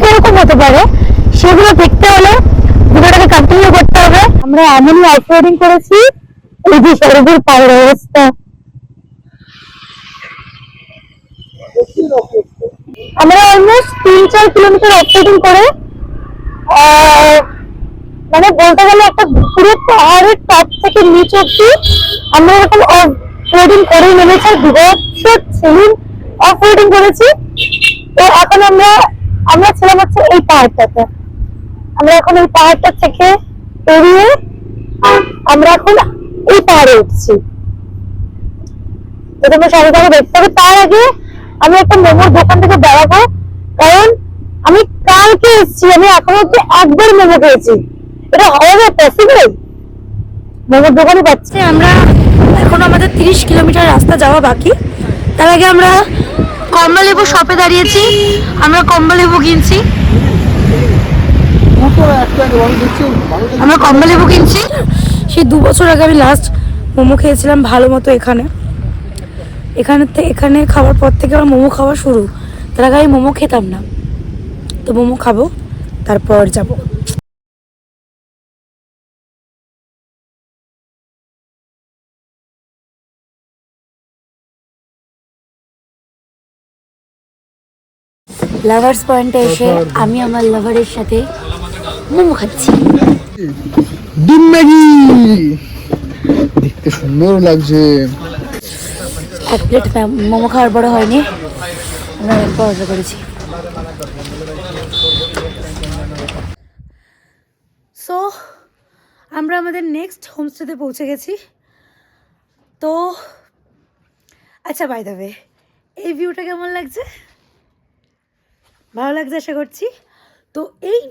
কিরকম হতে পারে সেগুলো দেখতে হলে ভিডিওটাকে কন্টিনিউ করতে হবে। আমরা এমনই অফরোডিং করেছি, এই যে শরীরের পায়ের অবস্থা। আমরা অলমোস্ট 3-4 কিলোমিটার অফরোডিং করে মানে বলতে গেলে একটা পুরো পাহাড়ের টপ থেকে নিচ অব্দি আমরা এরকম অফরোডিং করে নেমেছি, অফরোডিং করেছি। তো এখন আমরা ছিলাম হচ্ছে এই পাহাড়টাতে। আমরা এখন এই পাহাড়টা থেকে বেরিয়ে আমরা এখন এই পাহাড়ে উঠছি। তো তোমরা সবাই তাকে দেখতে হবে। তার আগে আমি একটা মোমোর দোকান থেকে বেড়াবো, কারণ আমি কালকে এসেছি, আমি এখন অব্দি একবার মোমো খেয়েছি। এটা হবে পসিবল? মোমোর দোকানে পাচ্ছি। আমরা এখন আমাদের 30 কিলোমিটার রাস্তা যাওয়া বাকি। তার আগে আমরা কমলালেবু শপে দাঁড়িয়েছি, আমরা কমলালেবু কিনছি। সেই 2 বছর আগে আমি লাস্ট মোমো খেয়েছিলাম ভালো মতো এখানে খাওয়ার পর থেকে আমার মোমো খাওয়া শুরু। তার আগে আমি মোমো খেতাম না, তো মোমো খাবো তারপর যাব। লাভার্স পয়েন্টে এসে আমি আমার লাভারের সাথে মোমো খাচ্ছি। ডিম ম্যাগি দেখতে সুন্দর লাগছে। 1 প্লেট মোমো খাওয়ার বড় হয়নি, আমরা একবার অর্ডার করেছি। সো আমরা আমাদের নেক্সট হোমস্টেতে পৌঁছে গেছি। তো আচ্ছা, বাই দ্য ওয়ে, এই ভিউটা কেমন লাগছে? ভালো লাগছে আশা করছি। তো এই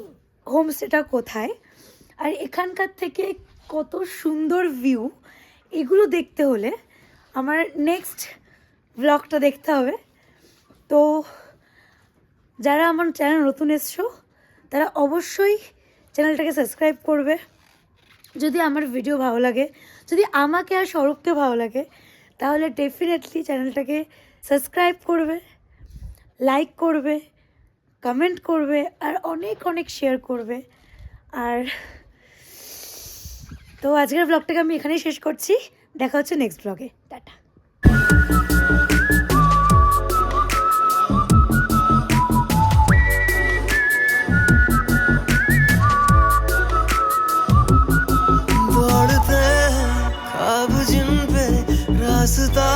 হোমস্টেটা কোথায় আর এখানকার থেকে কত সুন্দর ভিউ, এগুলো দেখতে হলে আমার নেক্সট ব্লগটা দেখতে হবে। তো যারা আমার চ্যানেল নতুন এসছো তারা অবশ্যই চ্যানেলটাকে সাবস্ক্রাইব করবে। যদি আমার ভিডিও ভালো লাগে, যদি আমাকে আর স্বরূপকে ভালো লাগে, তাহলে ডেফিনেটলি চ্যানেলটাকে সাবস্ক্রাইব করবে, লাইক করবে, কমেন্ট করবে আর অনেক অনেক শেয়ার করবে। আর তো আজকের ব্লগটাকে আমি এখানেই শেষ করছি। দেখা হচ্ছে নেক্সট ব্লগে। টাটা। दौड़ते हैं ख्वाब जिन पे रास्ता